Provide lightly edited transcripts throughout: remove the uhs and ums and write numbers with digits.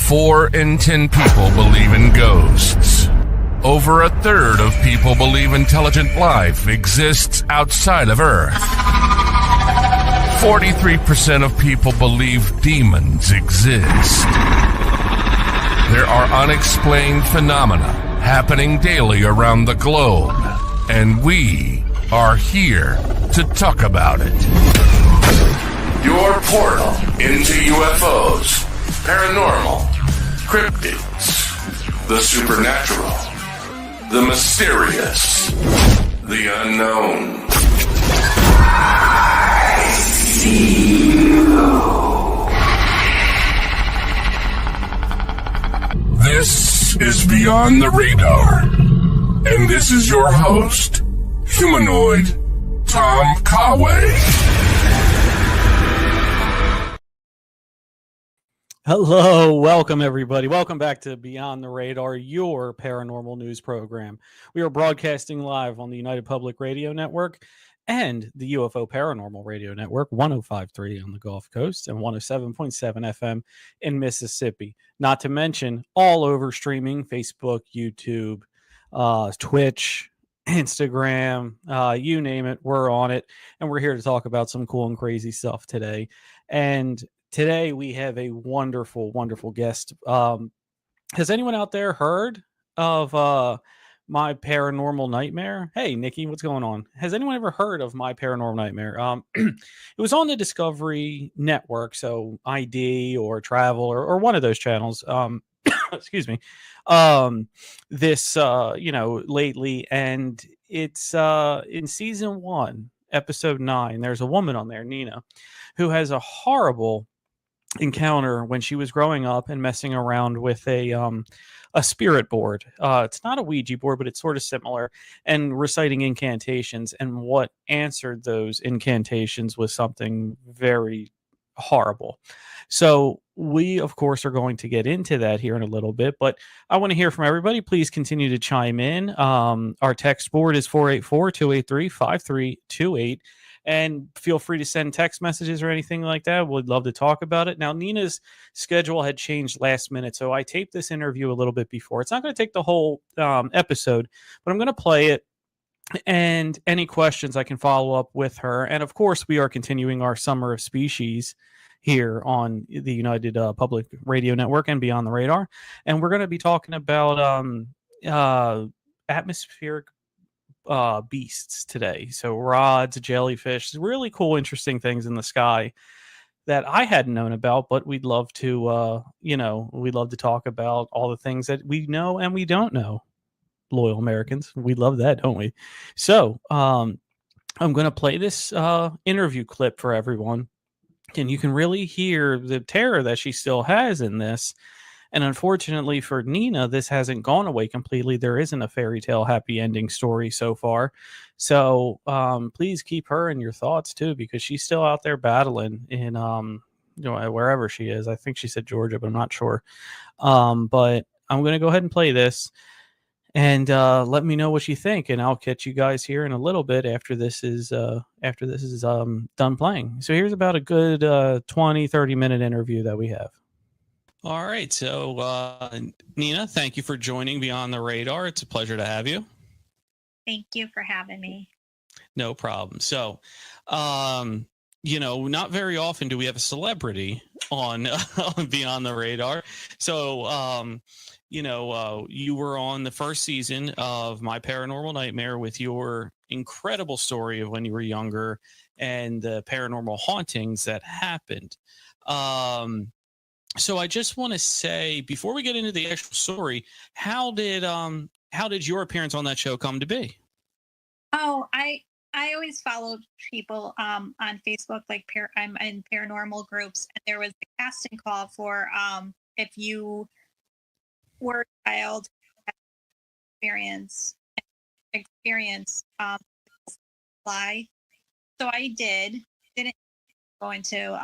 4 in 10 people believe in ghosts. Over a third of people believe intelligent life exists outside of Earth. 43% of people believe demons exist. There are unexplained phenomena happening daily around the globe, and we are here to talk about it. Your portal into UFOs, paranormal, cryptids, the supernatural, the mysterious, the unknown. I see you. This is Beyond the Radar, and this is your host, humanoid Tom Conway. Hello, welcome everybody. Welcome back to Beyond the Radar, your paranormal news program. We are broadcasting live on the United Public Radio Network and the UFO Paranormal Radio Network, 105.3 on the Gulf Coast and 107.7 FM in Mississippi. Not to mention all over streaming, Facebook, YouTube, Twitch, Instagram, you name it, we're on it. And we're here to talk about some cool and crazy stuff today. And today we have a wonderful, wonderful guest. Has anyone out there heard of My Paranormal Nightmare? Hey, Nikki, what's going on? Has anyone ever heard of My Paranormal Nightmare? It was on the Discovery Network, so ID or Travel or one of those channels. Excuse me. Lately, and it's in season 1, episode 9. There's a woman on there, Nina, who has a horrible encounter when she was growing up and messing around with a spirit board. It's not a Ouija board, but it's sort of similar, and reciting incantations. And what answered those incantations was something very horrible. So we, of course, are going to get into that here in a little bit, but I want to hear from everybody. Please continue to chime in. Our text board is 484-283-5328. And feel free to send text messages or anything like that. We'd love to talk about it. Now, Nina's schedule had changed last minute, so I taped this interview a little bit before. It's not going to take the whole episode, but I'm going to play it. And any questions, I can follow up with her. And, of course, we are continuing our Summer of Species here on the United Public Radio Network and Beyond the Radar. And we're going to be talking about atmospheric beasts today. So rods, jellyfish, really cool, interesting things in the sky that I hadn't known about, but we'd love to, we'd love to talk about all the things that we know and we don't know. Loyal Americans, we love that, don't we? So I'm going to play this interview clip for everyone, and you can really hear the terror that she still has in this. And unfortunately for Nina, this hasn't gone away completely. There isn't a fairy tale happy ending story so far. So please keep her in your thoughts too, because she's still out there battling in wherever she is. I think she said Georgia, but I'm not sure. But I'm going to go ahead and play this, and let me know what you think, and I'll catch you guys here in a little bit after this is done playing. So here's about a good 20-30 minute interview that we have. All right. So, Nina, thank you for joining Beyond the Radar. It's a pleasure to have you. Thank you for having me. No problem. So, not very often do we have a celebrity on Beyond the Radar. So, you were on the first season of My Paranormal Nightmare with your incredible story of when you were younger and the paranormal hauntings that happened. So I just want to say, before we get into the actual story, how did your appearance on that show come to be? Oh, I always followed people on Facebook, like I'm in paranormal groups, and there was a casting call for if you were a child experience fly. So I didn't go into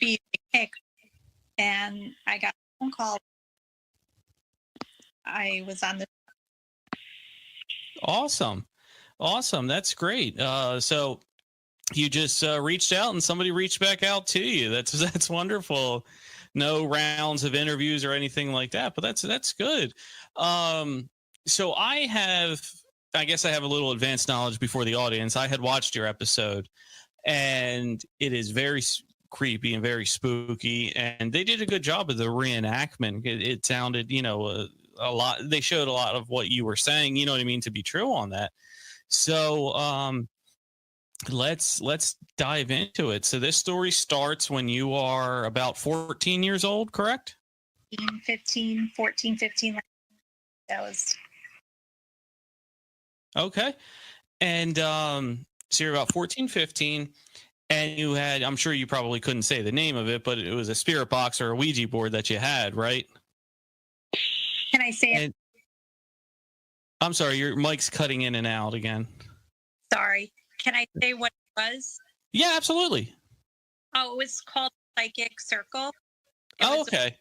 be picked, and I got a phone call. I was on the Awesome. That's great. So you just reached out and somebody reached back out to you. That's wonderful. no rounds of interviews or anything like that, but that's good. So I guess I have a little advanced knowledge before the audience. I had watched your episode, and it is very creepy and very spooky, and they did a good job of the reenactment. It sounded, a lot. They showed a lot of what you were saying, you know what I mean, to be true on that. So let's dive into it. So this story starts when you are about 14 years old, correct? 14, 15. That was Okay. And so you're about 14, 15, and you had, I'm sure you probably couldn't say the name of it, but it was a spirit box or a Ouija board that you had, right? Can I say it? I'm sorry, your mic's cutting in and out again. Sorry. Can I say what it was? Yeah, absolutely. Oh, it was called Psychic Circle. Okay.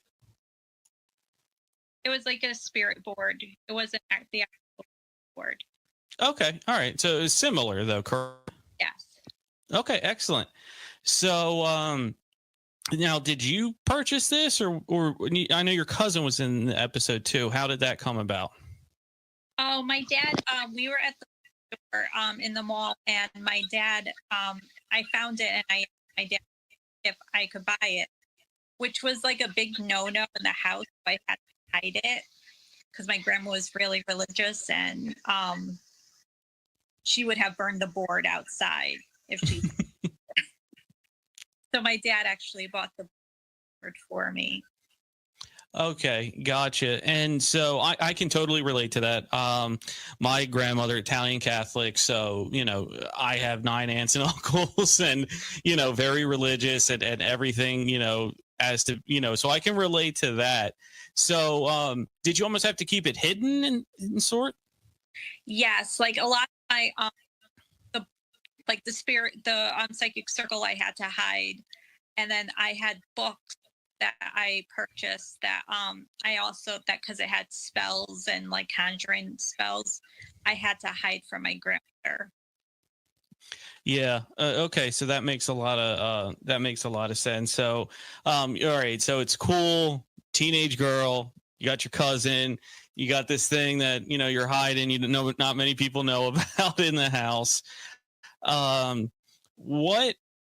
It was like a spirit board. It wasn't the actual board. Okay. All right. So it was similar though, correct? Yes. Okay, excellent. So now did you purchase this or I know your cousin was in the episode too. How did that come about? Oh, my dad, we were at the store in the mall, and my dad, I found it, and I asked my dad if I could buy it, which was like a big no-no in the house. So I had to hide it because my grandma was really religious, and she would have burned the board outside if she. So my dad actually bought the board for me. Okay, gotcha. And so I can totally relate to that. My grandmother, Italian Catholic, so, I have 9 aunts and uncles and, very religious and everything, as to, so I can relate to that. So did you almost have to keep it hidden in sort? Yes, like a lot of my, the psychic circle I had to hide. And then I had books that I purchased that I also, that because it had spells and like conjuring spells, I had to hide from my grandmother. Yeah. Okay. So that makes a lot of sense. So, all right. So it's cool. Teenage girl. You got your cousin. You got this thing that you're hiding. You know, not many people know about in the house.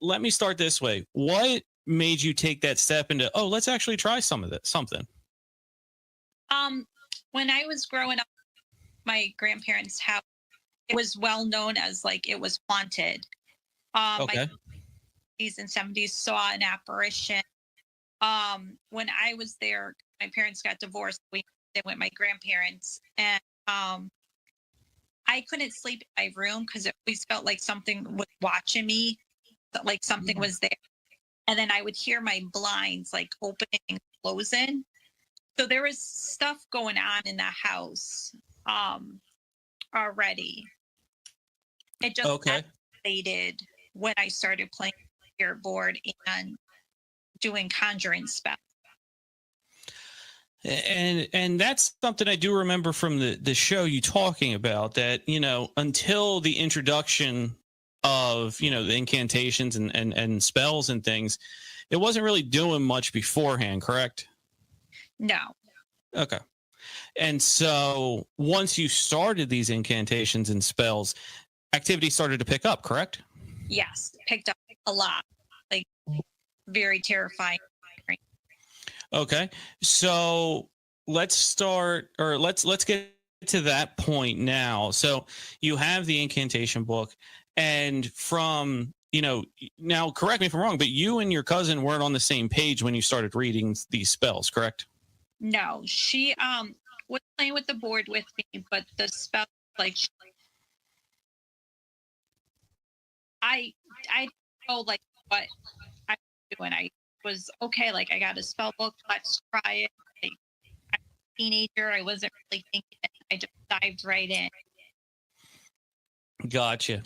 Let me start this way. What made you take that step into, let's actually try something? When I was growing up, my grandparents' house, it was well known as like it was haunted. Okay. My 60s and 70s saw an apparition. When I was there, my parents got divorced. They went with my grandparents, and I couldn't sleep in my room because it always felt like something was watching me, like something was there. And then I would hear my blinds like opening and closing. So there was stuff going on in the house already. It just escalated when I started playing spirit board and doing conjuring spells. And that's something I do remember from the show you talking about, that, until the introduction of, the incantations and spells and things, it wasn't really doing much beforehand, correct? No. Okay. And so once you started these incantations and spells, activity started to pick up, correct? Yes, picked up a lot. Like very terrifying. Okay. So let's get to that point now. So you have the incantation book, and from, now correct me if I'm wrong, but you and your cousin weren't on the same page when you started reading these spells, correct? No, she was playing with the board with me, but the spell, like, I know like what I was doing. I was okay, like I got a spell book, let's try it. Like, I'm a teenager, I wasn't really thinking, I just dived right in. Gotcha.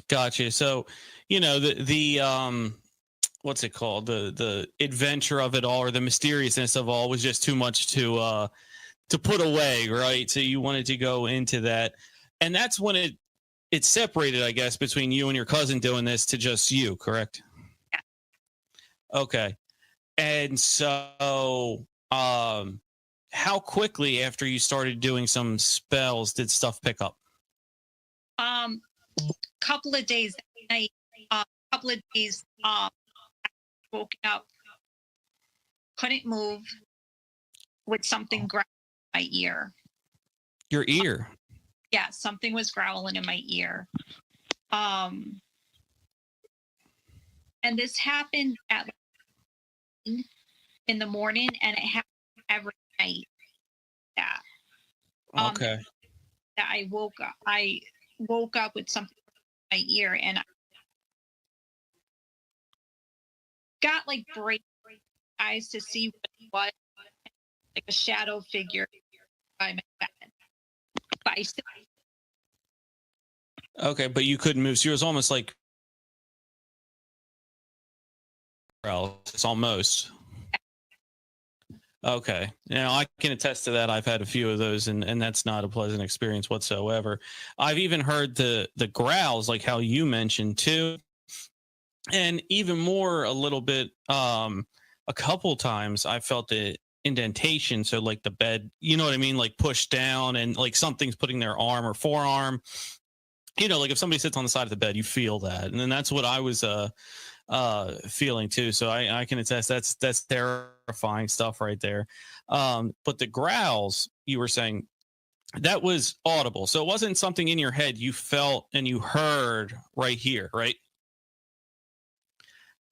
So, the what's it called? The adventure of it all, or the mysteriousness of all, was just too much to put away, right? So you wanted to go into that, and that's when it separated, I guess, between you and your cousin doing this to just you, correct? Yeah. Okay. And so, how quickly after you started doing some spells did stuff pick up? Couple of days that night, couple of days, woke up, couldn't move with something growling in my ear. Your ear? Yeah, something was growling in my ear. And this happened at like in the morning, and it happened every night. Yeah. Okay. That I woke up. I woke up with something in my ear, and I got like bright eyes to see what it was, like a shadow figure by my bed. But I still, Okay, but you couldn't move. So it was almost like it's almost. Okay. Now I can attest to that. I've had a few of those, and that's not a pleasant experience whatsoever. I've even heard the growls, like how you mentioned too, and even more a little bit. A couple times I felt the indentation, so like the bed, you know what I mean, like pushed down, and like something's putting their arm or forearm. You know, like if somebody sits on the side of the bed, you feel that, and then that's what I was feeling too. So I can attest that's terrifying stuff right there. But the growls you were saying, that was audible, so it wasn't something in your head, you felt and you heard right here, right?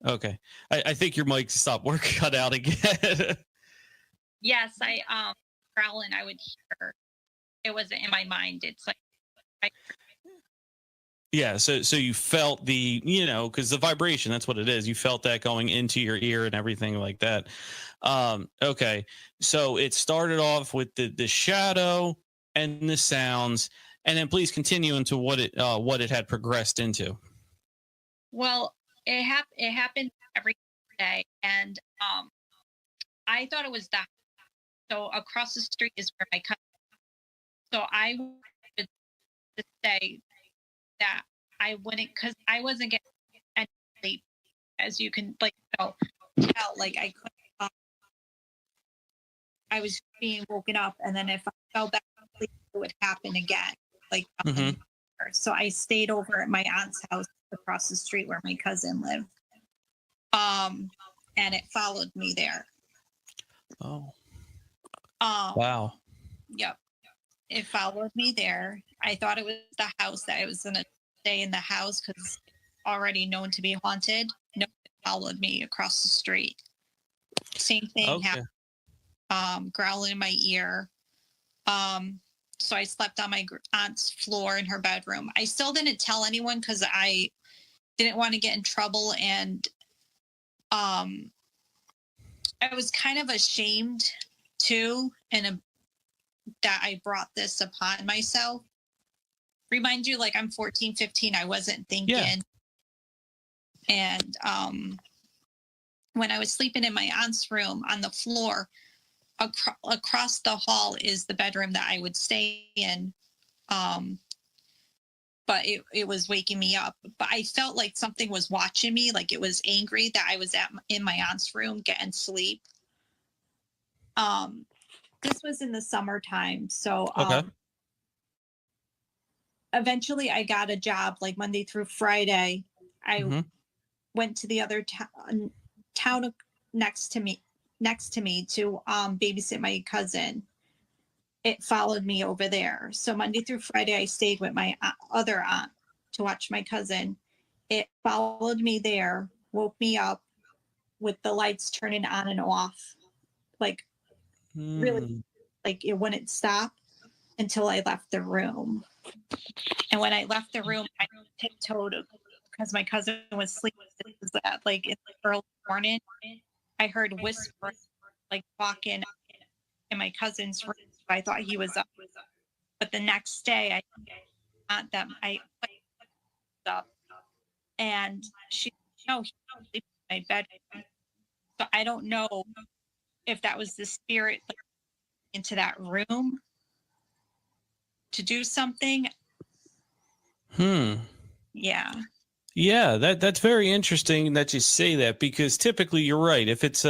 Okay. I think your mic stopped work, cut out again. yes, I growling. I would hear. It wasn't in my mind. It's like I, Yeah, so you felt the, you know, because the vibration, that's what it is. You felt that going into your ear and everything like that. Okay, so it started off with the shadow and the sounds, and then please continue into what it had progressed into. well, it happened every day, and I thought it was that. So across the street is where my cousin. So I would say that I wouldn't, because I wasn't getting any sleep, as you can tell. Like I couldn't. I was being woken up, and then if I fell back asleep, it would happen again. Like Hmm. so, I stayed over at my aunt's house across the street where my cousin lived. And it followed me there. Oh, Um, wow. yep, it followed me there. I thought it was the house, that I was gonna stay in the house because it's already known to be haunted. No, it followed me across the street. Same thing Okay. happened. Growling in my ear. So I slept on my aunt's floor in her bedroom. I still didn't tell anyone because I didn't want to get in trouble, and I was kind of ashamed too, and that I brought this upon myself. Remind you, like I'm 14, 15, I wasn't thinking. Yeah. And when I was sleeping in my aunt's room on the floor, across the hall is the bedroom that I would stay in. But it was waking me up. But I felt like something was watching me, like it was angry that I was in my aunt's room getting sleep. This was in the summertime, so Okay. eventually I got a job like Monday through Friday. I Hmm. went to the other town next to me to babysit my cousin. It followed me over there. So Monday through Friday, I stayed with my other aunt to watch my cousin. It followed me there, woke me up with the lights turning on and off, like really, like it wouldn't stop until I left the room. And when I left the room, I tiptoed because my cousin was sleeping. It was like in the early morning. I heard whispers, like walking in my cousin's room. I thought he was up. But the next day, I got them. I was up, and she, no, he was sleeping in my bedroom. So I don't know if that was the spirit into that room to do something. Hmm. Yeah. Yeah, that's very interesting that you say that, because typically you're right. If it's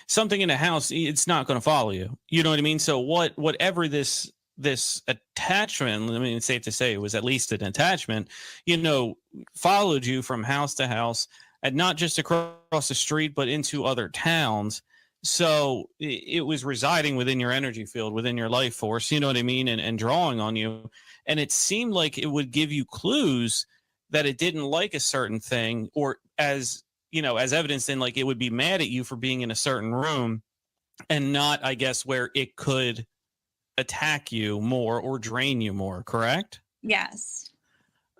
something in a house, it's not going to follow you. You know what I mean? So whatever this attachment, I mean, it's safe to say it was at least an attachment, followed you from house to house, and not just across the street, but into other towns. So it was residing within your energy field, within your life force, you know what I mean? And drawing on you. And it seemed like it would give you clues that it didn't like a certain thing, or as evidence in, like, it would be mad at you for being in a certain room, and not, I guess, where it could attack you more or drain you more. Correct? Yes.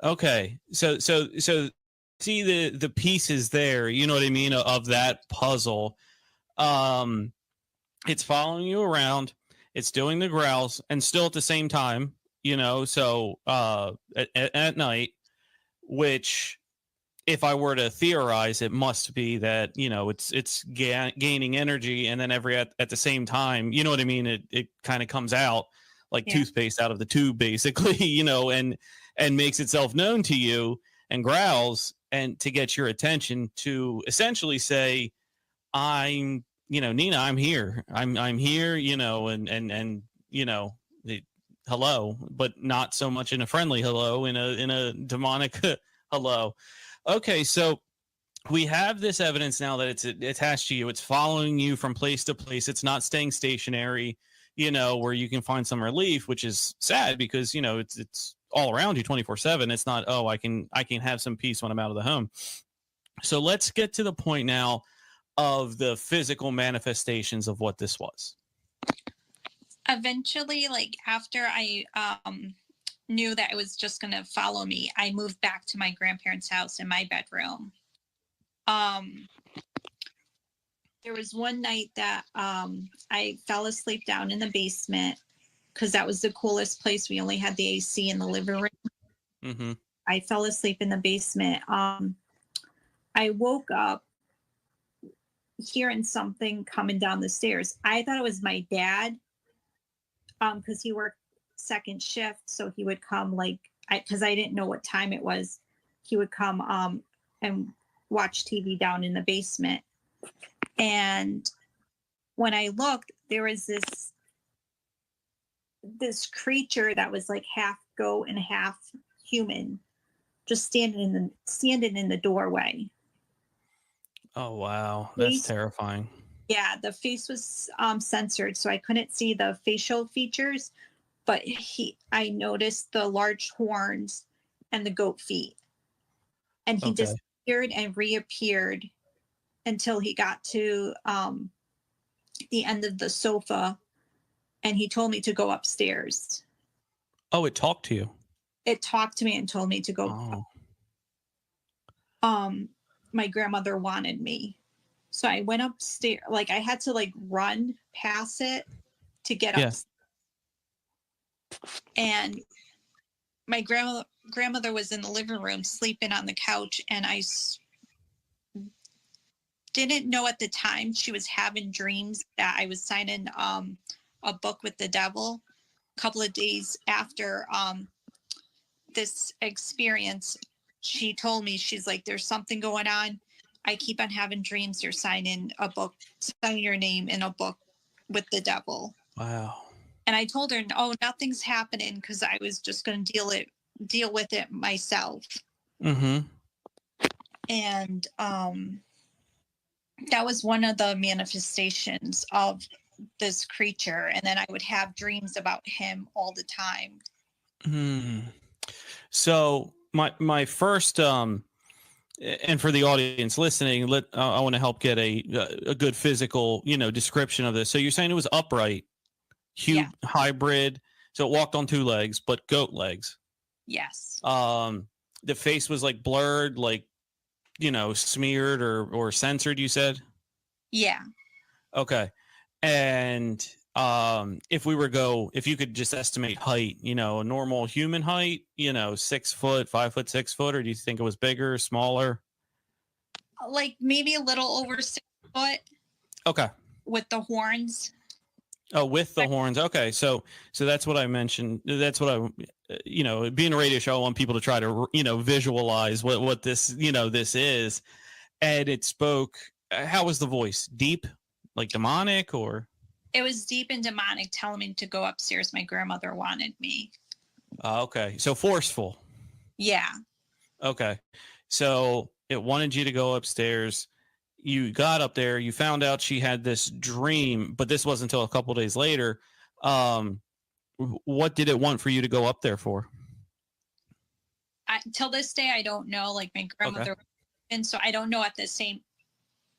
Okay. So see the pieces there, you know what I mean, of that puzzle. It's following you around, it's doing the growls, and still at the same time, so at night, which, if I were to theorize, it must be that, it's gaining energy, and then at the same time, you know what I mean, it kind of comes out like toothpaste out of the tube, basically, and makes itself known to you and growls, and to get your attention, to essentially say, I'm, Nina, I'm here. I'm here, and hello, but not so much in a friendly hello, in a demonic hello. Okay, so we have this evidence now that it's attached to you. It's following you from place to place. It's not staying stationary, where you can find some relief, which is sad, because it's all around you 24/7. It's not, oh, I can have some peace when I'm out of the home. So let's get to the point now of the physical manifestations of what this was. Eventually, like, after I knew that it was just going to follow me, I moved back to my grandparents' house in my bedroom. There was one night that I fell asleep down in the basement, because that was the coolest place. We only had the AC in the living room. Mm-hmm. I fell asleep in the basement. I woke up hearing something coming down the stairs. I thought it was my dad, because he worked second shift, so he would come, like, because I didn't know what time it was. He would come and watch TV down in the basement. And when I looked, there was this creature that was like half goat and half human, just standing in the doorway. Oh wow, that's terrifying. Yeah, the face was censored, so I couldn't see the facial features, but I noticed the large horns and the goat feet. And he disappeared and reappeared until he got to the end of the sofa, and he told me to go upstairs. Oh, it talked to you? It talked to me and told me to go. My grandmother wanted me. So I went upstairs, like, I had to, like, run past it to get up. And my grandmother was in the living room sleeping on the couch, and I didn't know at the time she was having dreams that I was signing a book with the devil. A couple of days after this experience, she told me, she's like, there's something going on. I keep on having dreams you're signing your name in a book with the devil. Wow. And I told her, oh, nothing's happening, because I was just going to deal with it myself. Mm-hmm. And that was one of the manifestations of this creature. And then I would have dreams about him all the time. So my first and for the audience listening, I want to help get a good physical description of this. So you're saying it was upright, hybrid, so it walked on two legs, but goat legs. Yes. The face was like blurred, like smeared or censored, you said? Yeah. Okay. And if you could just estimate height, a normal human height, 6 foot, 5 foot, 6 foot, or do you think it was bigger, smaller? Like maybe a little over 6 foot. Okay. With the horns. Oh, with the horns. Okay, so that's what I mentioned. That's what being a radio show, I want people to try to visualize what this this is, and it spoke. How was the voice? Deep, like demonic, or? It was deep and demonic, telling me to go upstairs. My grandmother wanted me. Okay, so forceful. Yeah. Okay, so it wanted you to go upstairs. You got up there, you found out she had this dream, but this wasn't until a couple days later. What did it want for you to go up there for? Till this day, I don't know. Like my grandmother, and so I don't know at the same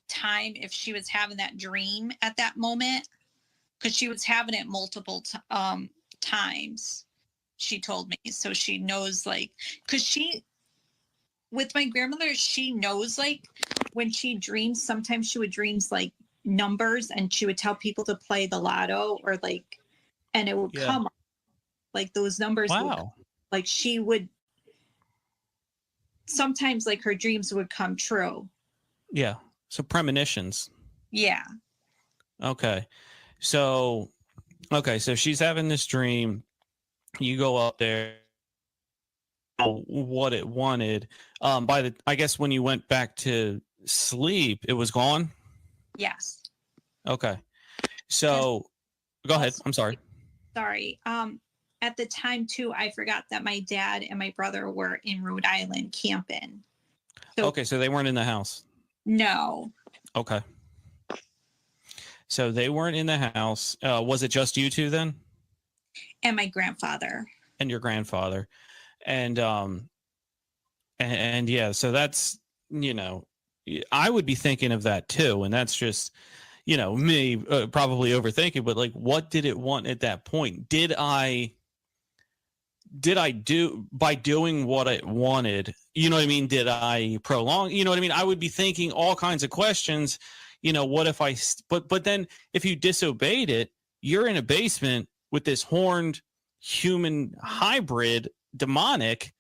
time if she was having that dream at that moment, because she was having it multiple times. She told me, so she knows, like, because with my grandmother, she knows, like, when she dreams, sometimes she would dreams like numbers, and she would tell people to play the lotto, or like, and it would come up, like those numbers. Wow. Like she would sometimes, like, her dreams would come true. Yeah. So premonitions. Yeah. Okay. So she's having this dream. You go up there. What it wanted. I guess when you went back to sleep, it was gone. Yes. Okay. So go ahead. I'm sorry. Sorry. At the time too, I forgot that my dad and my brother were in Rhode Island camping. So they weren't in the house. No. Okay. So they weren't in the house. Was it just you two then? And my grandfather. And your grandfather. And yeah, so that's, I would be thinking of that too. And that's just, me probably overthinking, but like, what did it want at that point? Did I do by doing what it wanted? You know what I mean? Did I prolong? You know what I mean? I would be thinking all kinds of questions. What if but then if you disobeyed it, you're in a basement with this horned human hybrid demonic.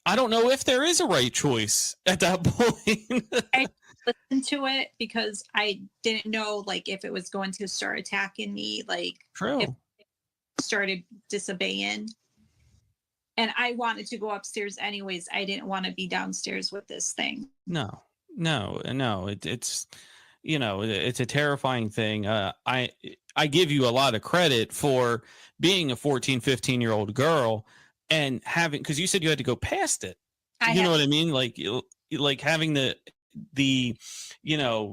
I don't know if there is a right choice at that point. I listened to it because I didn't know, like, if it was going to start attacking me, like, True. if it started disobeying. And I wanted to go upstairs anyways. I didn't want to be downstairs with this thing. No. It's it's a terrifying thing. I give you a lot of credit for being a 14, 15-year-old girl and having, because you said you had to go past it. You know what I mean? Like having the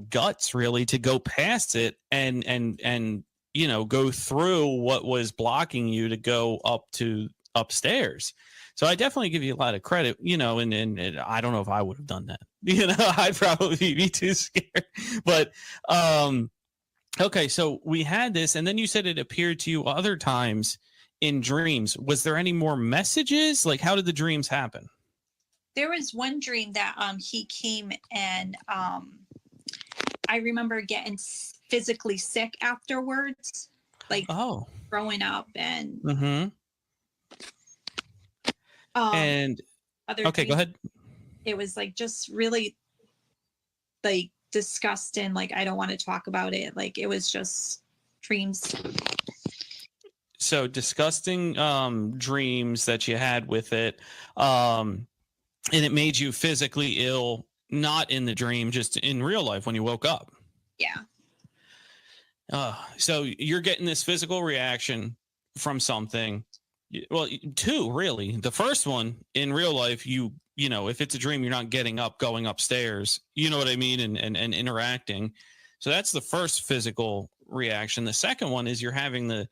guts really to go past it and go through what was blocking you to go upstairs. So I definitely give you a lot of credit, and I don't know if I would have done that. I'd probably be too scared. But okay, so we had this, and then you said it appeared to you other times in dreams. Was there any more messages? Like, how did the dreams happen? There was one dream that he came, and I remember getting physically sick afterwards, like throwing up and. Mm-hmm. And okay, go ahead. It was like just really like disgusting. Like, I don't want to talk about it. Like, it was just dreams. So disgusting dreams that you had with it. And it made you physically ill, not in the dream, just in real life when you woke up. Yeah. So you're getting this physical reaction from something. Well, two, really. The first one, in real life, if it's a dream, you're not getting up, going upstairs. You know what I mean? And interacting. So that's the first physical reaction. The second one is you're having the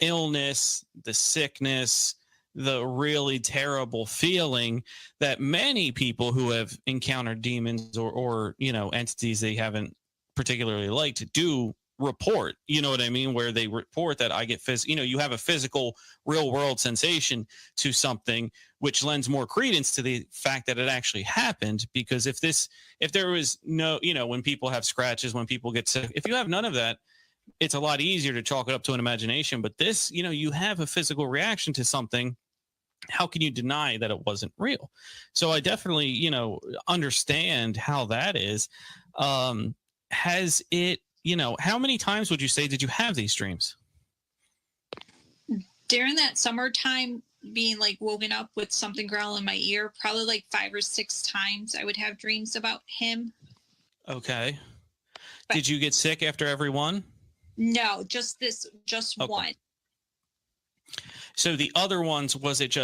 illness, the sickness, the really terrible feeling that many people who have encountered demons or entities they haven't particularly liked do report. You know what I mean? Where they report that I get you have a physical real world sensation to something, which lends more credence to the fact that it actually happened. Because if there was no, when people have scratches, when people get sick, if you have none of that, it's a lot easier to chalk it up to an imagination. But this, you have a physical reaction to something. How can you deny that it wasn't real? So I definitely, understand how that is. Has it how many times would you say did you have these dreams? During that summertime, being like woken up with something growling in my ear, probably like 5 or 6 times I would have dreams about him. Okay. But did you get sick after every one? no, just Okay. one. So the other ones, was it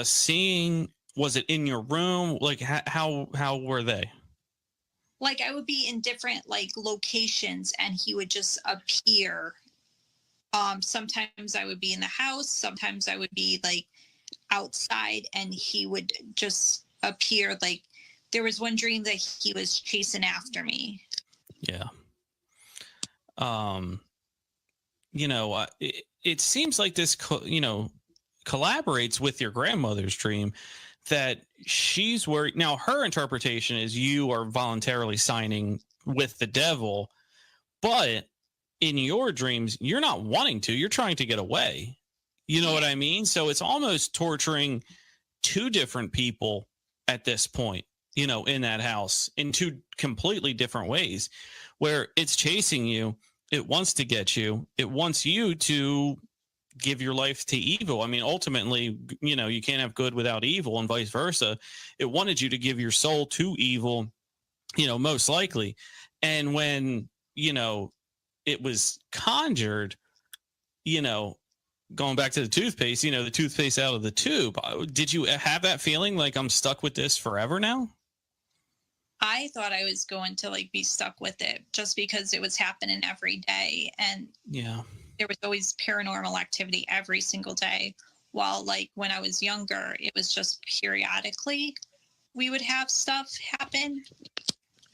in your room? Like how were they? Like I would be in different like locations and he would just appear. Sometimes I would be in the house, sometimes I would be like outside and he would just appear. Like there was one dream that he was chasing after me. Yeah. It seems like this collaborates with your grandmother's dream, that she's worried. Now her interpretation is you are voluntarily signing with the devil, but in your dreams you're not wanting to, you're trying to get away. You know what I mean? So it's almost torturing two different people at this point, in that house in two completely different ways, where it's chasing you. It wants to get you. It wants you to give your life to evil. I mean, ultimately, you can't have good without evil and vice versa. It wanted you to give your soul to evil, most likely. And when, it was conjured, going back to the toothpaste, the toothpaste out of the tube, did you have that feeling like I'm stuck with this forever now? I thought I was going to like be stuck with it just because it was happening every day. And yeah, there was always paranormal activity every single day. While like when I was younger, it was just periodically we would have stuff happen.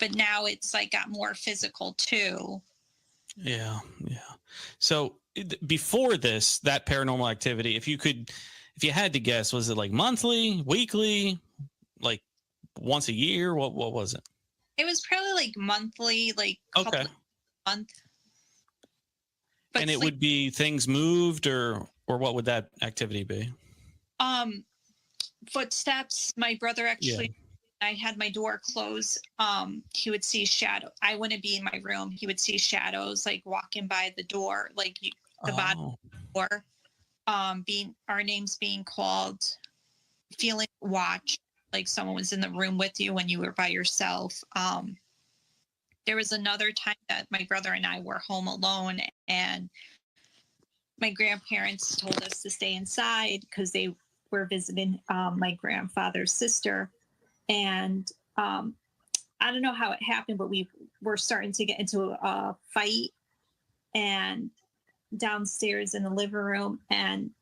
But now it's like got more physical too. Yeah. So before this, that paranormal activity, if you had to guess, was it like monthly, weekly, like once a year? What was it? It was probably like monthly, like couple of month. But and it would be things moved, or what would that activity be? Footsteps. My brother actually, I had my door closed. He would see shadow. I wouldn't be in my room. He would see shadows like walking by the door, like the bottom door. Our names being called, feeling watched, like someone was in the room with you when you were by yourself. There was another time that my brother and I were home alone, and my grandparents told us to stay inside because they were visiting my grandfather's sister. And I don't know how it happened, but we were starting to get into a fight, and downstairs in the living room, and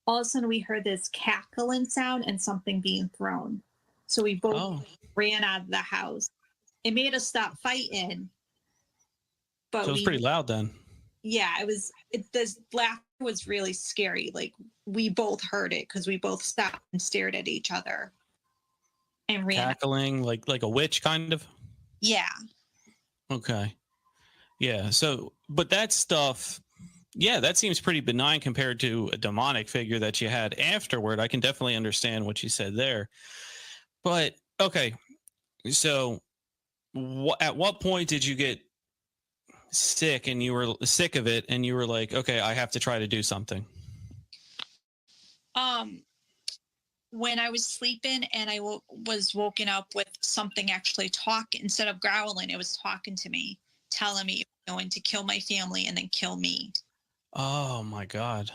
all of a sudden we heard this cackling sound and something being thrown. So we both ran out of the house. It made us stop fighting. But so it was pretty loud then. Yeah, this laughter was really scary. Like we both heard it because we both stopped and stared at each other and ran. Cackling, like a witch kind of? Yeah. Okay. Yeah. So, but that stuff, yeah, that seems pretty benign compared to a demonic figure that you had afterward. I can definitely understand what you said there. But, okay. So, at what point did you get sick and you were sick of it and you were like, okay, I have to try to do something? When I was sleeping and I was woken up with something actually talking, instead of growling, it was talking to me, telling me you're going to kill my family and then kill me. Oh my God.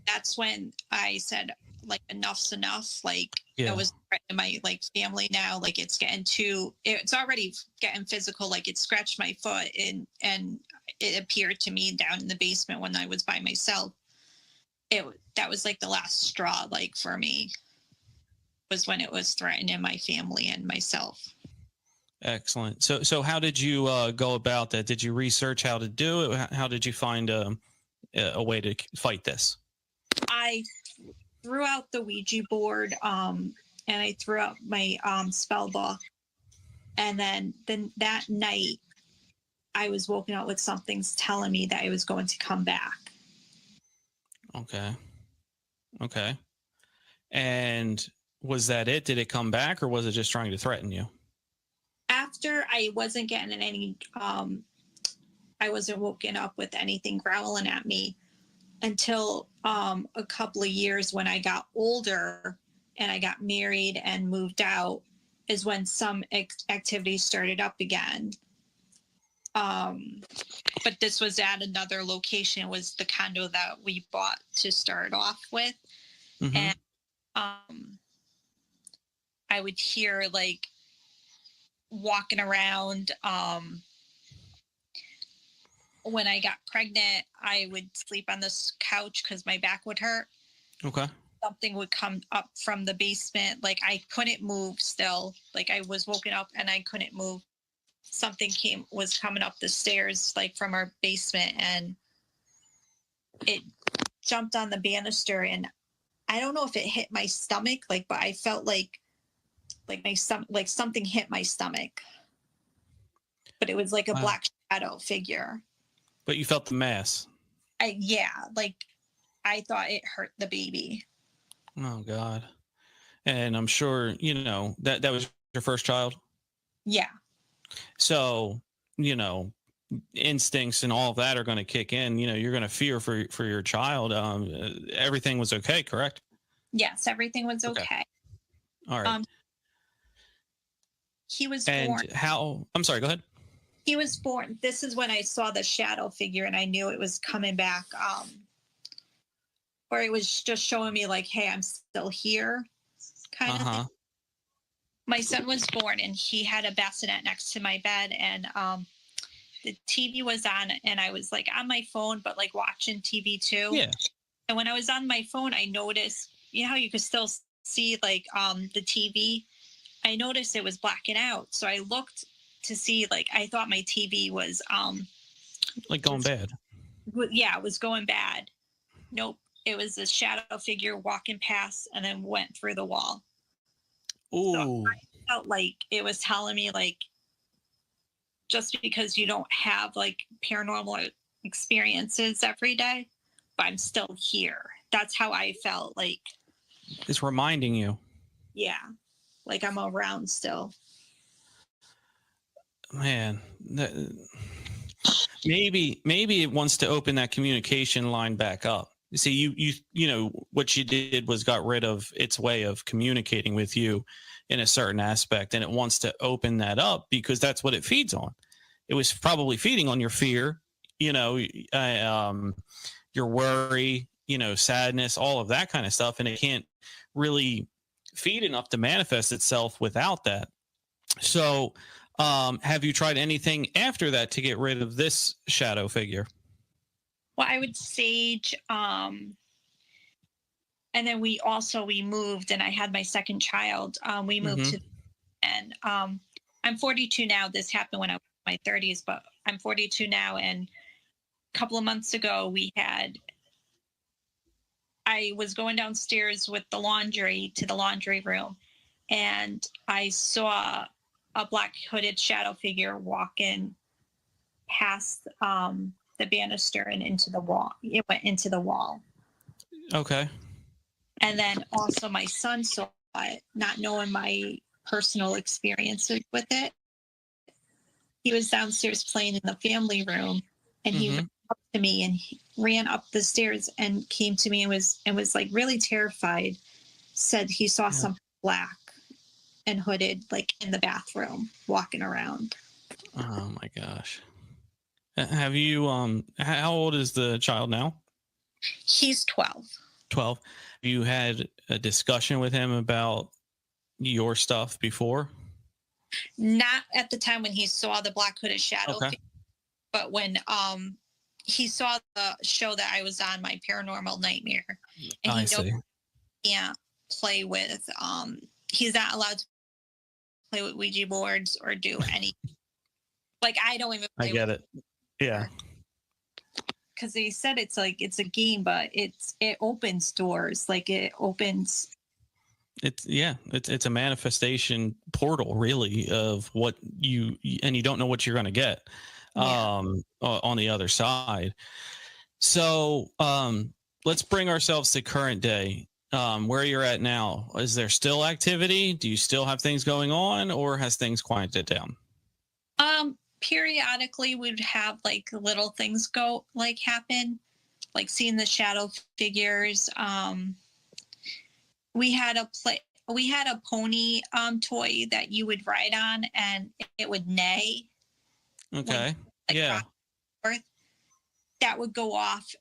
That's when I said, like, enough's enough. Like, I was threatening my like family now. Like it's already getting physical. Like it scratched my foot and it appeared to me down in the basement when I was by myself. That was like the last straw, like for me, was when it was threatening my family and myself. Excellent. So how did you go about that? Did you research how to do it? How did you find a way to fight this? I threw out the Ouija board, and I threw out my spell book. And then that night, I was woken up with something's telling me that I was going to come back. Okay. And was that it? Did it come back, or was it just trying to threaten you? After I wasn't getting any, I I wasn't woken up with anything growling at me until a couple of years when I got older and I got married and moved out is when some activities started up again. But this was at another location. It was the condo that we bought to start off with. Mm-hmm. And I would hear like walking around. When I got pregnant, I would sleep on this couch because my back would hurt. Okay. Something would come up from the basement. Like I couldn't move still. Like I was woken up and I couldn't move. Something was coming up the stairs, like from our basement, and it jumped on the banister. And I don't know if it hit my stomach, like, but I felt like something hit my stomach. But it was like a black shadow figure. But you felt the mass. Yeah, like I thought it hurt the baby. Oh God. And I'm sure, that was your first child. Yeah. So, instincts and all of that are going to kick in. You're going to fear for your child. Everything was okay, correct? Yes, everything was okay. All right. He was born. I'm sorry, go ahead. He was born. This is when I saw the shadow figure and I knew it was coming back. Or it was just showing me like, hey, I'm still here kind of thing. My son was born and he had a bassinet next to my bed, and the TV was on and I was like on my phone, but like watching TV too. Yeah. And when I was on my phone, I noticed, how you could still see like the TV. I noticed it was blacking out. So I looked to see, like, I thought my TV was like going bad. Yeah, it was going bad. Nope. It was a shadow figure walking past and then went through the wall. Ooh. So I felt like it was telling me, like, just because you don't have like paranormal experiences every day, but I'm still here. That's how I felt. Like, it's reminding you. Yeah. Like I'm around still. Man, maybe it wants to open that communication line back up. See, you what you did was got rid of its way of communicating with you in a certain aspect, and it wants to open that up because that's what it feeds on. It was probably feeding on your fear, your worry, sadness, all of that kind of stuff, and it can't really feed enough to manifest itself without that. So, have you tried anything after that to get rid of this shadow figure? Well, I would sage, and then we moved, and I had my second child. We moved and I'm 42 now. This happened when I was in my 30s, but I'm 42 now. And a couple of months ago, I was going downstairs with the laundry to the laundry room, and I saw a black hooded shadow figure walking past the banister and into the wall. It went into the wall. Okay. And then also my son saw it, not knowing my personal experiences with it. He was downstairs playing in the family room, and he ran up to me, and he ran up the stairs and came to me and was like really terrified. Said he saw something black and hooded, like in the bathroom, walking around. Oh my gosh. Have you, how old is the child now? He's 12. 12. Have you had a discussion with him about your stuff before? Not at the time when he saw the black hooded shadow, but when he saw the show that I was on, My Paranormal Nightmare, and he can't play with, he's not allowed to play with Ouija boards or do any, like, I don't even play. I get it. Yeah. Because they said it's a game, but it opens doors. Like it opens. It's a manifestation portal, really, of what you don't know what you're going to get on the other side. So let's bring ourselves to current day. Where you're at now, is there still activity? Do you still have things going on, or has things quieted down? periodically we'd have like little things go like happen, like seeing the shadow figures. We had a pony toy that you would ride on and it would neigh. Okay. Like Yeah. back and forth. That would go off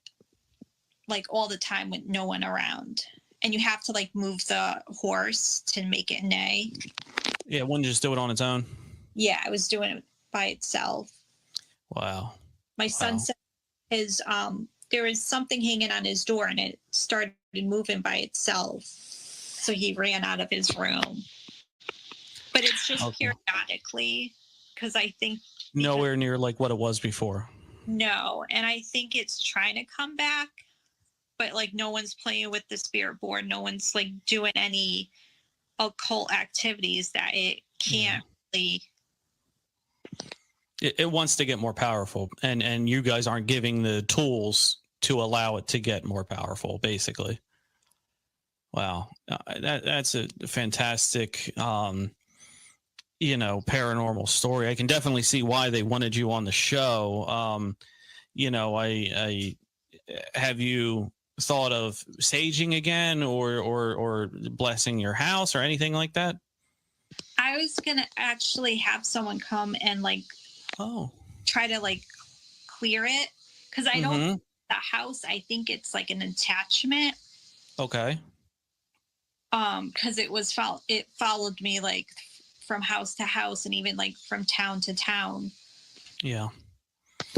like all the time with no one around. And you have to like move the horse to make it neigh. Yeah. It wouldn't just do it on its own. Yeah, I was doing it by itself. Wow. My son said there was something hanging on his door and it started moving by itself. So he ran out of his room. But it's just periodically, because I think nowhere near like what it was before. No, and I think it's trying to come back, but like no one's playing with the spirit board. No one's like doing any occult activities that it can't really. It wants to get more powerful, and you guys aren't giving the tools to allow it to get more powerful, basically. Wow, that's a fantastic, paranormal story. I can definitely see why they wanted you on the show. I have you thought of saging again, or blessing your house, or anything like that? I was gonna actually have someone come and like try to like clear it, because I don't the house, I think it's like an attachment. Okay. Because it followed me like from house to house and even like from town to town. Yeah.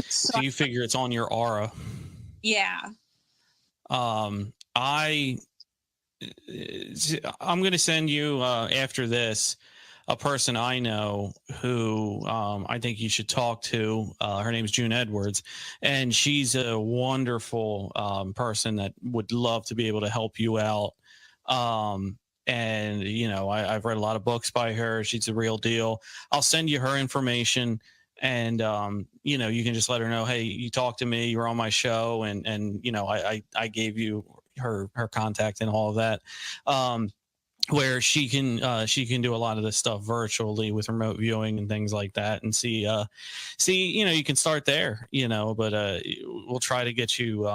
So you figure it's on your aura. Yeah. I'm going to send you after this a person I know who I think you should talk to. Her name's June Edwards, and she's a wonderful person that would love to be able to help you out. And I've read a lot of books by her. She's the real deal. I'll send you her information, and you can just let her know, hey, you talked to me, you were on my show, and I gave you her contact and all of that. Where she can do a lot of this stuff virtually with remote viewing and things like that, and see, you can start there, but we'll try to get you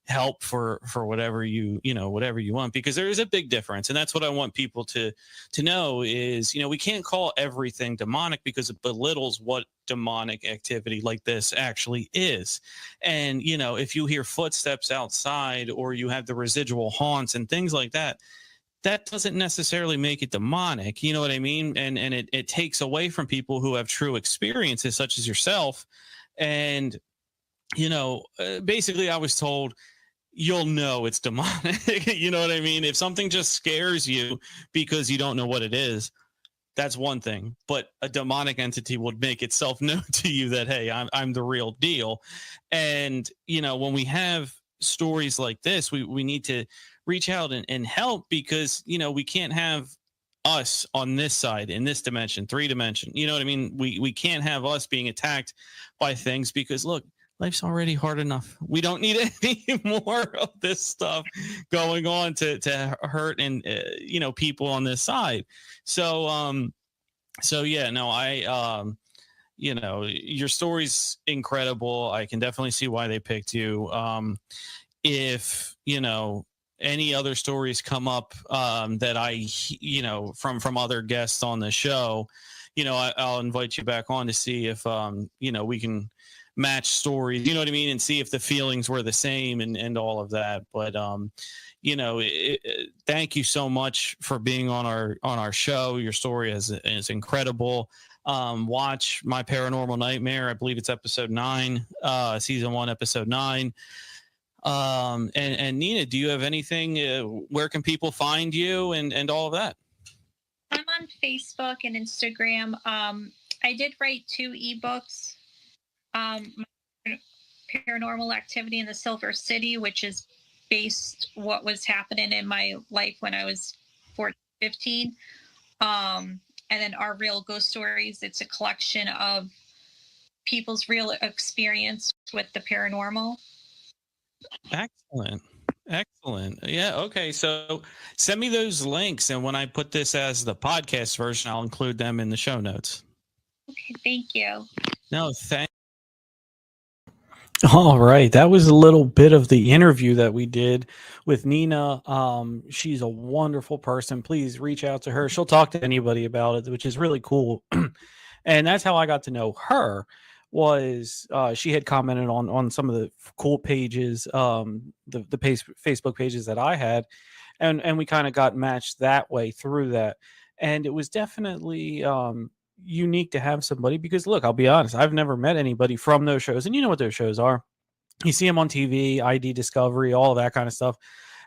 help for whatever whatever you want, because there is a big difference. And that's what I want people to know is, we can't call everything demonic, because it belittles what demonic activity like this actually is. And, if you hear footsteps outside, or you have the residual haunts and things like that, that doesn't necessarily make it demonic. You know what I mean? And it takes away from people who have true experiences, such as yourself. And, basically I was told, you'll know it's demonic. You know what I mean? If something just scares you because you don't know what it is, that's one thing. But a demonic entity would make itself known to you that, hey, I'm the real deal. And, when we have stories like this, we need to reach out and help, because, we can't have us on this side, in this dimension, 3-dimension. You know what I mean? We can't have us being attacked by things, because look, life's already hard enough. We don't need any more of this stuff going on to hurt and people on this side. So yeah, no, your story's incredible. I can definitely see why they picked you. If any other stories come up that I from other guests on the show, I'll invite you back on to see if we can match stories, you know what I mean, and see if the feelings were the same and all of that. But thank you so much for being on our show. Your story is incredible. Watch My Paranormal Nightmare. I believe it's episode 9, season 1, episode 9. And Nina, do you have anything? Where can people find you and all of that? I'm on Facebook and Instagram. I did write 2 ebooks. Paranormal Activity in the Silver City, which is based what was happening in my life when I was 14, 15. And then Our Real Ghost Stories. It's a collection of people's real experience with the paranormal. Excellent. Yeah. Okay. So send me those links, and when I put this as the podcast version, I'll include them in the show notes. Okay. Thank you. No, all right. That was a little bit of the interview that we did with Nina. She's a wonderful person. Please reach out to her. She'll talk to anybody about it, which is really cool. And that's how I got to know her. Was she had commented on some of the cool pages, Facebook pages that I had, and we kind of got matched that way through that. And it was definitely unique to have somebody, because look, I'll be honest, I've never met anybody from those shows, and you know what those shows are. You see them on TV, ID Discovery, all of that kind of stuff.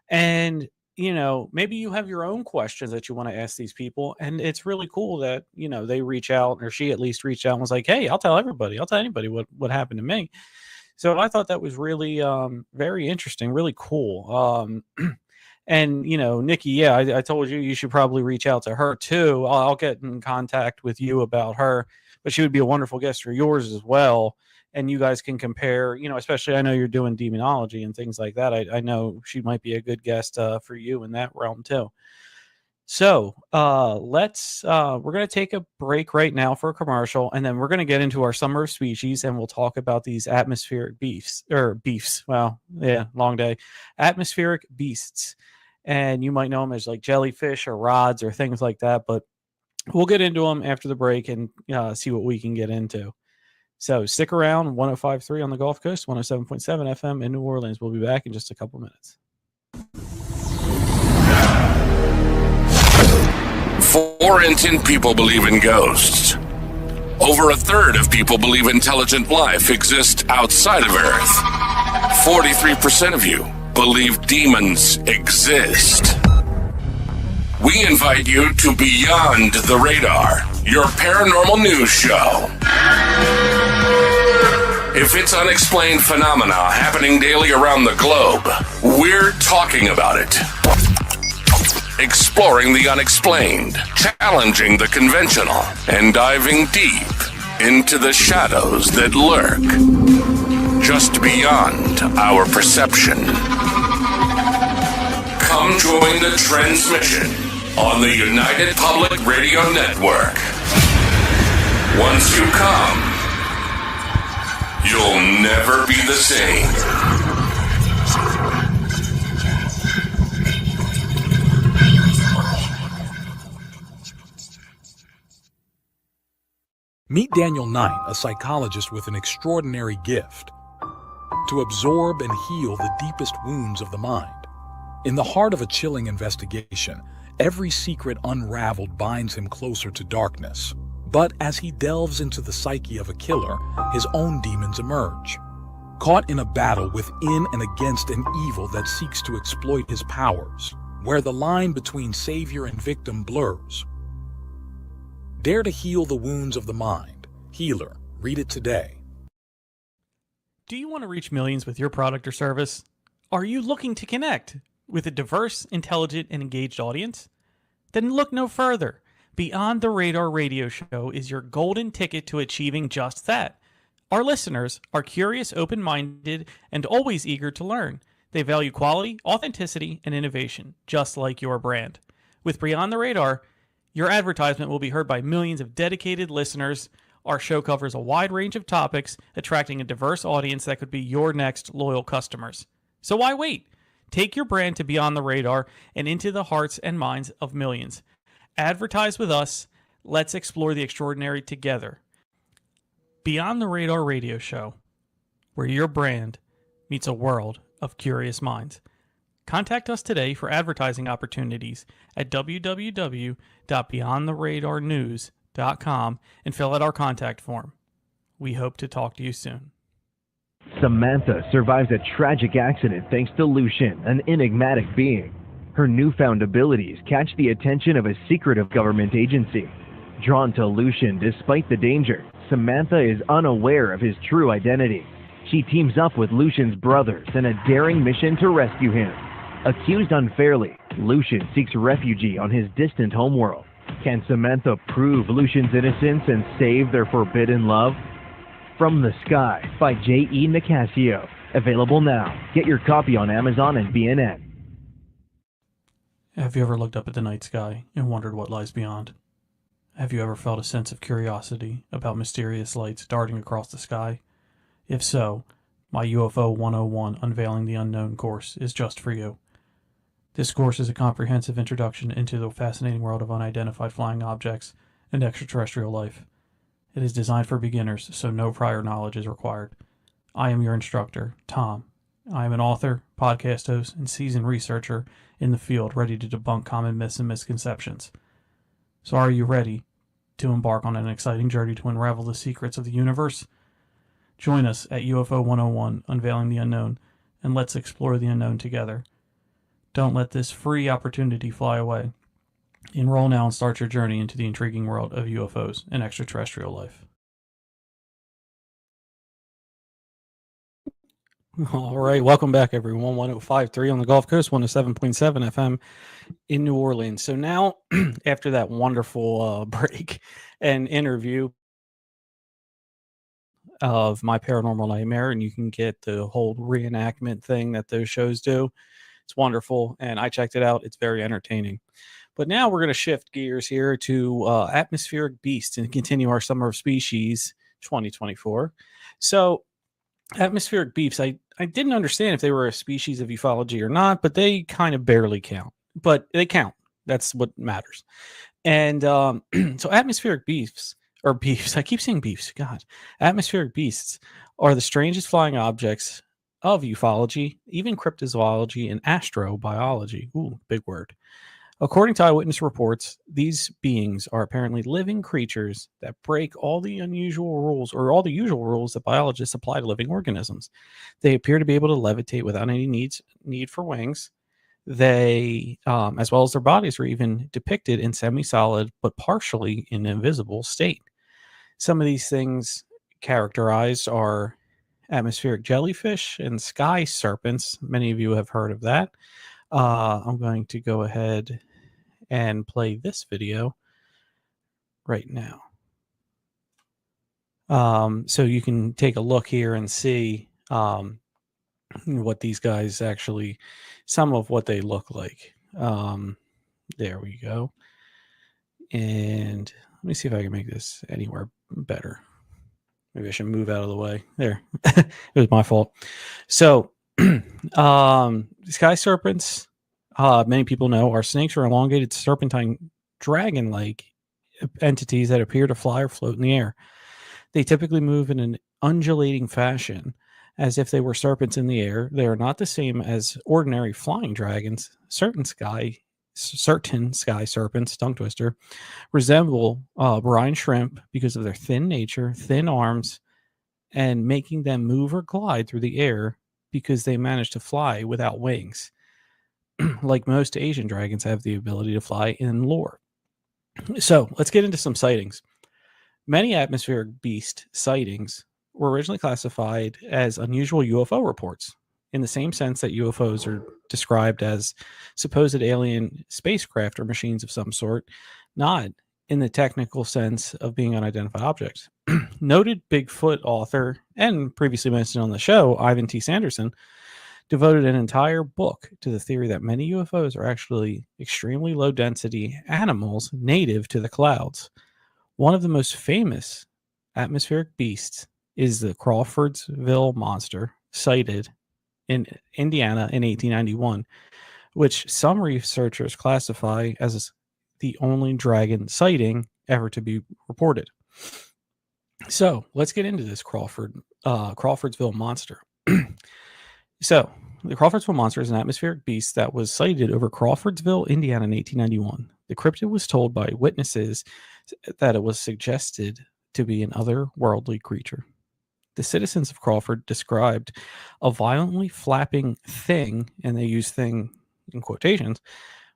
And maybe you have your own questions that you want to ask these people, and it's really cool that they reach out, or she at least reached out and was like, hey, I'll tell anybody what happened to me. So I thought that was really very interesting, really cool. And Nikki, yeah, I told you should probably reach out to her too. I'll get in contact with you about her, but she would be a wonderful guest for yours as well. And you guys can compare, especially I know you're doing demonology and things like that. I know she might be a good guest for you in that realm too. So we're going to take a break right now for a commercial, and then we're going to get into our summer of species, and we'll talk about these atmospheric beefs. Well, yeah, long day. Atmospheric beasts. And you might know them as like jellyfish or rods or things like that, but we'll get into them after the break and see what we can get into. So stick around. 105.3 on the Gulf Coast, 107.7 FM in New Orleans. We'll be back in just a couple minutes. Four in 10 people believe in ghosts. Over a third of people believe intelligent life exists outside of Earth. 43% of you believe demons exist. We invite you to Beyond the Radar, your paranormal news show. If it's unexplained phenomena happening daily around the globe, we're talking about it. Exploring the unexplained, challenging the conventional, and diving deep into the shadows that lurk just beyond our perception. Come join the transmission on the United Public Radio Network. Once you come, you'll never be the same. Meet Daniel Knight, a psychologist with an extraordinary gift to absorb and heal the deepest wounds of the mind. In the heart of a chilling investigation, every secret unraveled binds him closer to darkness. But as he delves into the psyche of a killer, his own demons emerge. Caught in a battle within and against an evil that seeks to exploit his powers, where the line between savior and victim blurs. Dare to heal the wounds of the mind. Healer. Read it today. Do you want to reach millions with your product or service? Are you looking to connect with a diverse, intelligent, and engaged audience? Then look no further. Beyond the Radar radio show is your golden ticket to achieving just that. Our listeners are curious, open-minded, and always eager to learn. They value quality, authenticity, and innovation, just like your brand. With Beyond the Radar, your advertisement will be heard by millions of dedicated listeners. Our show covers a wide range of topics, attracting a diverse audience that could be your next loyal customers. So why wait? Take your brand to Beyond the Radar and into the hearts and minds of millions. Advertise with us. Let's explore the extraordinary together. Beyond the Radar radio show, where your brand meets a world of curious minds. Contact us today for advertising opportunities at www.beyondtheradarnews.com and fill out our contact form. We hope to talk to you soon. Samantha survives a tragic accident thanks to Lucian, an enigmatic being. Her newfound abilities catch the attention of a secretive government agency. Drawn to Lucian despite the danger, Samantha is unaware of his true identity. She teams up with Lucian's brothers in a daring mission to rescue him. Accused unfairly, Lucian seeks refuge on his distant homeworld. Can Samantha prove Lucian's innocence and save their forbidden love? From the Sky by J.E. Nicasio. Available now. Get your copy on Amazon and BNN. Have you ever looked up at the night sky and wondered what lies beyond? Have you ever felt a sense of curiosity about mysterious lights darting across the sky? If so, my UFO 101 Unveiling the Unknown course is just for you. This course is a comprehensive introduction into the fascinating world of unidentified flying objects and extraterrestrial life. It is designed for beginners, so no prior knowledge is required. I am your instructor, Tom. I am an author, podcast host, and seasoned researcher in the field ready to debunk common myths and misconceptions. So are you ready to embark on an exciting journey to unravel the secrets of the universe? Join us at UFO 101 Unveiling the Unknown, and let's explore the unknown together. Don't let this free opportunity fly away. Enroll now and start your journey into the intriguing world of UFOs and extraterrestrial life. All right, welcome back, everyone. 105.3 on the Gulf Coast, 107.7 FM in New Orleans. So now, after that wonderful break and interview of My Paranormal Nightmare, and you can get the whole reenactment thing that those shows do. It's wonderful, and I checked it out. It's very entertaining. But now we're going to shift gears here to atmospheric beasts and continue our Summer of Species 2024. So atmospheric beasts, I didn't understand if they were a species of ufology or not, but they kind of barely count. But they count. That's what matters. And so atmospheric beasts, or beefs, I keep saying beefs, God. Atmospheric beasts are the strangest flying objects of ufology, even cryptozoology and astrobiology. Ooh, big word. According to eyewitness reports, these beings are apparently living creatures that break all the unusual rules or all the usual rules that biologists apply to living organisms. They appear to be able to levitate without any need for wings. They, as well as their bodies, are even depicted in semi-solid but partially in invisible state. Some of these things characterized are atmospheric jellyfish and sky serpents. Many of you have heard of that. I'm going to go ahead and play this video right now. So you can take a look here and see what these guys actually, some of what they look like. There we go. And let me see if I can make this anywhere better. Maybe I should move out of the way. There. It was my fault. So sky serpents, many people know, are snakes or elongated serpentine dragon-like entities that appear to fly or float in the air. They typically move in an undulating fashion, as if they were serpents in the air. They are not the same as ordinary flying dragons. Certain sky serpents, tongue twister, resemble brine shrimp because of their thin nature, thin arms, and making them move or glide through the air because they manage to fly without wings. Like most Asian dragons have the ability to fly in lore. So let's get into some sightings. Many atmospheric beast sightings were originally classified as unusual UFO reports, in the same sense that UFOs are described as supposed alien spacecraft or machines of some sort, not in the technical sense of being unidentified objects. Noted Bigfoot author and previously mentioned on the show, Ivan T. Sanderson, devoted an entire book to the theory that many UFOs are actually extremely low density animals native to the clouds. One of the most famous atmospheric beasts is the Crawfordsville monster, sighted in Indiana in 1891, which some researchers classify as the only dragon sighting ever to be reported. So let's get into this Crawfordsville monster. So the Crawfordsville monster is an atmospheric beast that was sighted over Crawfordsville, Indiana in 1891. The cryptid was told by witnesses that it was suggested to be an otherworldly creature. The citizens of Crawford described a violently flapping thing, and they use thing in quotations,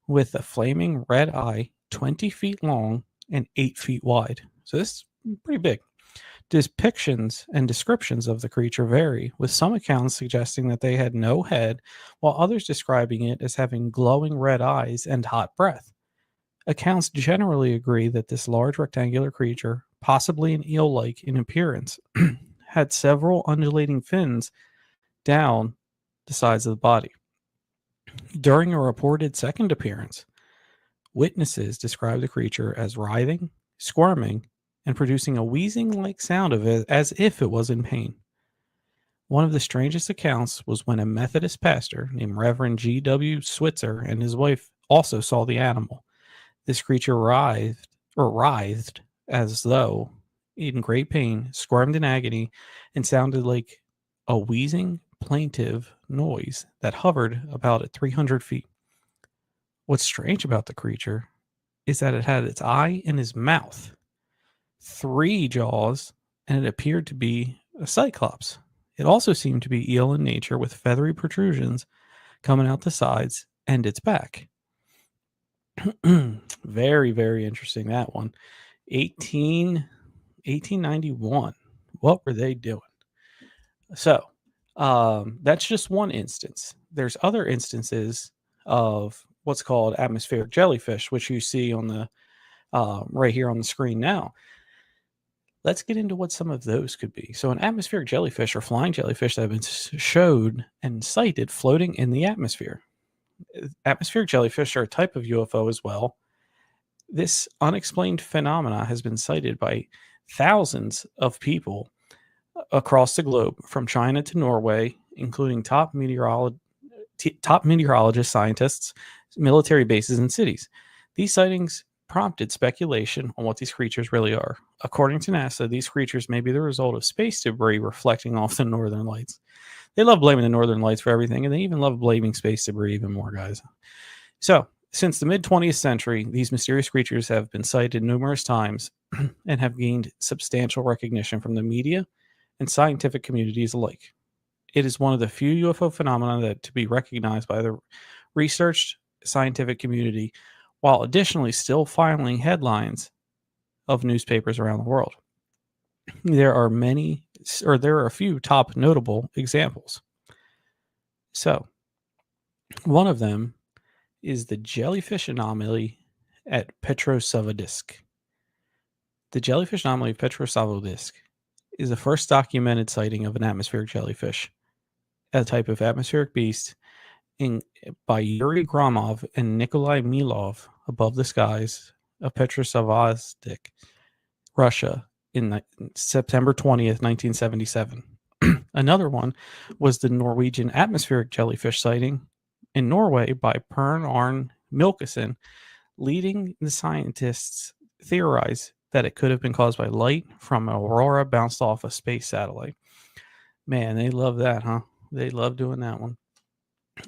with a flaming red eye 20 feet long and 8 feet wide. So this is pretty big. Depictions and descriptions of the creature vary, with some accounts suggesting that they had no head, while others describing it as having glowing red eyes and hot breath. Accounts generally agree that this large rectangular creature, possibly an eel-like in appearance, had several undulating fins down the sides of the body. During a reported second appearance, witnesses described the creature as writhing, squirming, and producing a wheezing-like sound of it as if it was in pain. One of the strangest accounts was when a Methodist pastor named Reverend G.W. Switzer and his wife also saw the animal. This creature writhed as though in great pain, squirmed in agony, and sounded like a wheezing, plaintive noise that hovered about at 300 feet. What's strange about the creature is that it had its eye in his mouth, 3 jaws, and it appeared to be a cyclops. It also seemed to be eel in nature with feathery protrusions coming out the sides and its back. Very, very interesting, that one. 1891. What were they doing? So, that's just one instance. There's other instances of what's called atmospheric jellyfish, which you see on the right here on the screen now. Let's get into what some of those could be. So, an atmospheric jellyfish or flying jellyfish that have been showed and sighted floating in the atmosphere. Atmospheric jellyfish are a type of UFO as well. This unexplained phenomena has been cited by thousands of people across the globe, from China to Norway, including top meteorologists, scientists, military bases, and cities. These sightings prompted speculation on what these creatures really are. According to NASA, these creatures may be the result of space debris reflecting off the northern lights. They love blaming the northern lights for everything, and they even love blaming space debris even more, guys. So, since the mid-20th century, these mysterious creatures have been sighted numerous times and have gained substantial recognition from the media and scientific communities alike. It is one of the few UFO phenomena that to be recognized by the researched scientific community, while additionally still filing headlines of newspapers around the world. There are a few top notable examples. So, one of them is the jellyfish anomaly at Petrosavodsk. The jellyfish anomaly of Petrosavodsk is the first documented sighting of an atmospheric jellyfish, a type of atmospheric beast, by Yuri Gromov and Nikolai Milov above the skies of Petrosavodsk, Russia, in September 20th, 1977. Another one was the Norwegian atmospheric jellyfish sighting in Norway by Pern Arne Milkesen, leading the scientists theorize that it could have been caused by light from an aurora bounced off a space satellite. Man, they love that, huh? They love doing that one.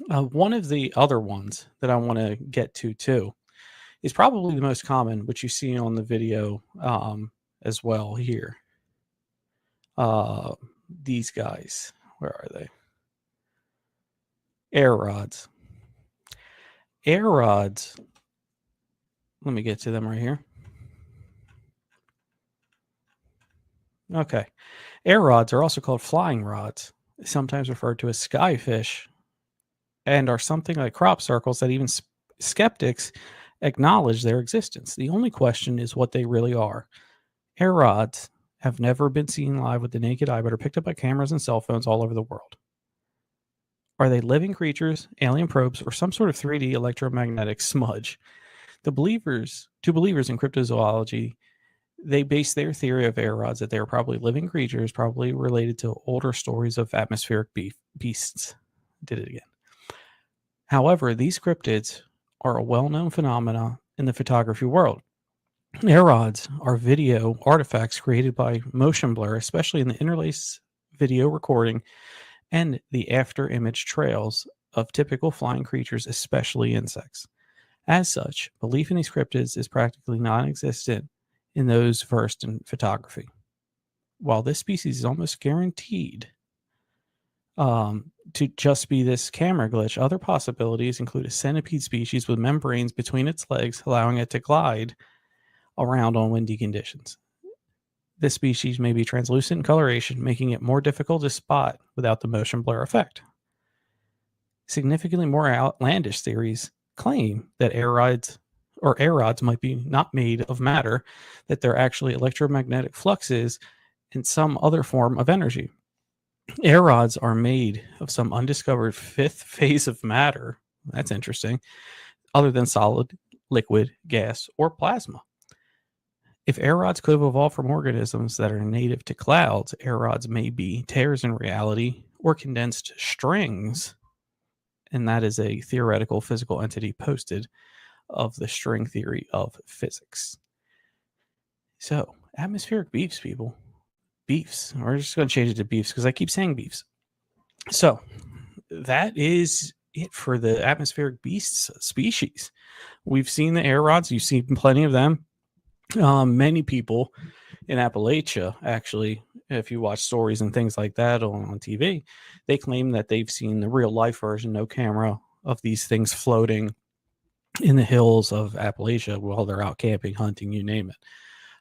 One of the other ones that I want to get to too is probably the most common, which you see on the video as well here. These guys, where are they? Air rods. Air rods. Let me get to them right here. Okay. Air rods are also called flying rods, sometimes referred to as skyfish, and are something like crop circles that even skeptics acknowledge their existence. The only question is what they really are. Air rods have never been seen live with the naked eye, but are picked up by cameras and cell phones all over the world. Are they living creatures, alien probes, or some sort of 3D electromagnetic smudge? Two believers in cryptozoology, they base their theory of air rods that they are probably living creatures, probably related to older stories of atmospheric beasts. Did it again. However, these cryptids are a well-known phenomena in the photography world. Air rods are video artifacts created by motion blur, especially in the interlaced video recording and the after image trails of typical flying creatures, especially insects. As such, belief in these cryptids is practically non-existent in those versed in photography. While this species is almost guaranteed to just be this camera glitch, other possibilities include a centipede species with membranes between its legs, allowing it to glide around on windy conditions. This species may be translucent in coloration, making it more difficult to spot without the motion blur effect. Significantly more outlandish theories claim that air rods might be not made of matter, that they're actually electromagnetic fluxes in some other form of energy. Air rods are made of some undiscovered fifth phase of matter. That's interesting. Other than solid, liquid, gas, or plasma. If air rods could have evolved from organisms that are native to clouds, air rods may be tears in reality or condensed strings. And that is a theoretical physical entity posted of the string theory of physics. So, atmospheric beefs, people. Beefs. We're just going to change it to beefs because I keep saying beefs. So, that is it for the atmospheric beasts species. We've seen the air rods. You've seen plenty of them. Many people in Appalachia, actually, if you watch stories and things like that on TV, they claim that they've seen the real life version, no camera, of these things floating in the hills of Appalachia while they're out camping, hunting, you name it.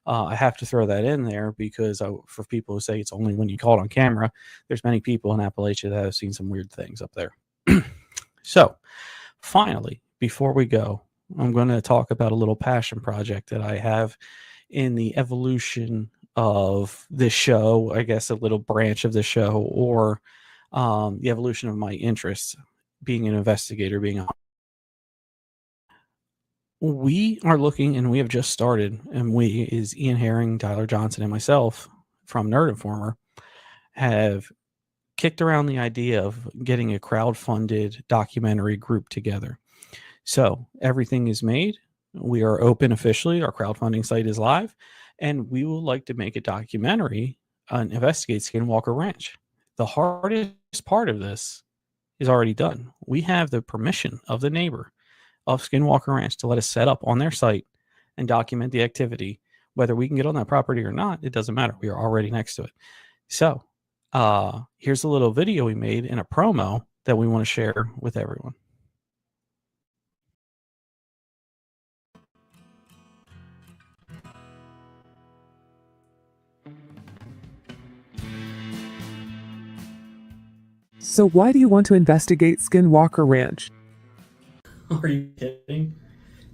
I have to throw that in there because for people who say it's only when you caught on camera, there's many people in Appalachia that have seen some weird things up there. So, finally, before we go, I'm going to talk about a little passion project that I have in the evolution of this show, I guess a little branch of the show, or the evolution of my interests, being an investigator, we are looking, and we have just started, and we is Ian Herring, Tyler Johnson, and myself from Nerd Informer have kicked around the idea of getting a crowd-funded documentary group together. So everything is made. We are open officially. Our crowdfunding site is live, and we would like to make a documentary on investigate Skinwalker Ranch. The hardest part of this is already done. We have the permission of the neighbor of Skinwalker Ranch to let us set up on their site and document the activity. Whether we can get on that property or not, it doesn't matter. We are already next to it. So here's a little video we made in a promo that we want to share with everyone. So why do you want to investigate Skinwalker Ranch? Are you kidding?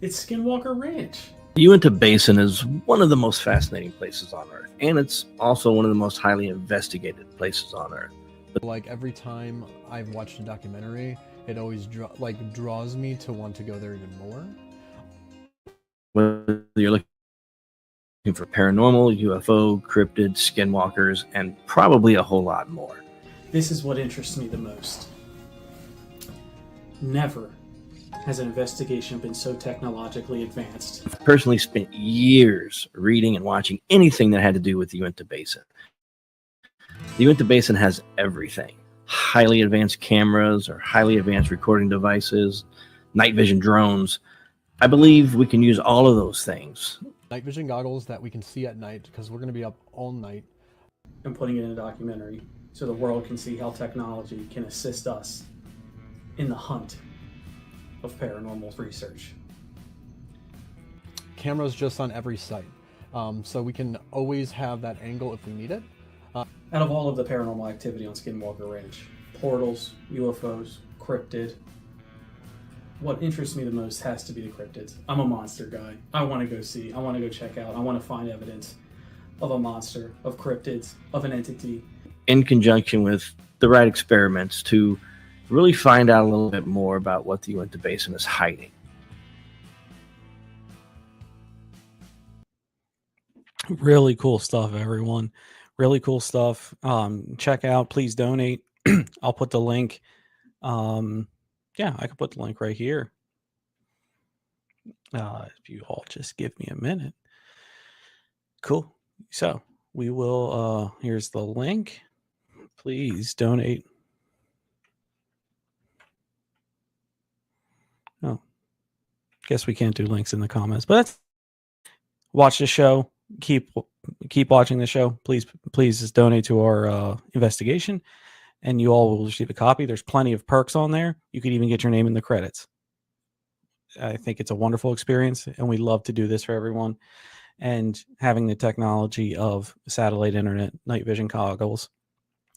It's Skinwalker Ranch. The Uinta Basin is one of the most fascinating places on Earth, and it's also one of the most highly investigated places on Earth. Like every time I've watched a documentary, it always draws me to want to go there even more. Whether you're looking for paranormal, UFO, cryptids, skinwalkers, and probably a whole lot more. This is what interests me the most. Never has an investigation been so technologically advanced. I've personally spent years reading and watching anything that had to do with the Uinta Basin. The Uinta Basin has everything. Highly advanced cameras or highly advanced recording devices, night vision drones. I believe we can use all of those things. Night vision goggles that we can see at night because we're going to be up all night. And putting it in a documentary so the world can see how technology can assist us in the hunt of paranormal research. Cameras just on every site. So we can always have that angle if we need it. Out of all of the paranormal activity on Skinwalker Ranch, portals, UFOs, cryptid, what interests me the most has to be the cryptids. I'm a monster guy. I want to go see, I want to go check out, I want to find evidence of a monster, of cryptids, of an entity. In conjunction with the right experiments to really find out a little bit more about what the Uinta Basin is hiding. Really cool stuff, everyone. Really cool stuff. Check out, please donate. I'll put the link. Yeah, I can put the link right here. If you all just give me a minute. Cool. So we will, here's the link. Please donate. Oh, guess we can't do links in the comments, but that's, watch the show. Keep watching the show. Please just donate to our investigation, and you all will receive a copy. There's plenty of perks on there. You could even get your name in the credits. I think it's a wonderful experience, and we love to do this for everyone. And having the technology of satellite internet, night vision goggles,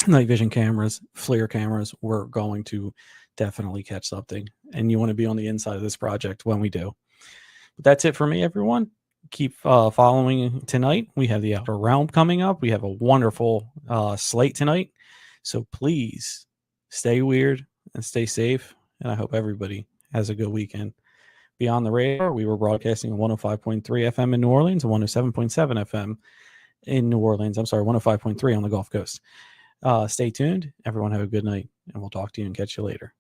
night vision cameras, FLIR cameras, we're going to definitely catch something. And you want to be on the inside of this project when we do. But that's it for me, everyone. Keep following tonight. We have the Outer Realm coming up. We have a wonderful slate tonight. So please stay weird and stay safe. And I hope everybody has a good weekend. Beyond the Radar, we were broadcasting on 105.3 FM in New Orleans and 107.7 FM in New Orleans. I'm sorry, 105.3 on the Gulf Coast. Stay tuned. Everyone have a good night, and we'll talk to you and catch you later.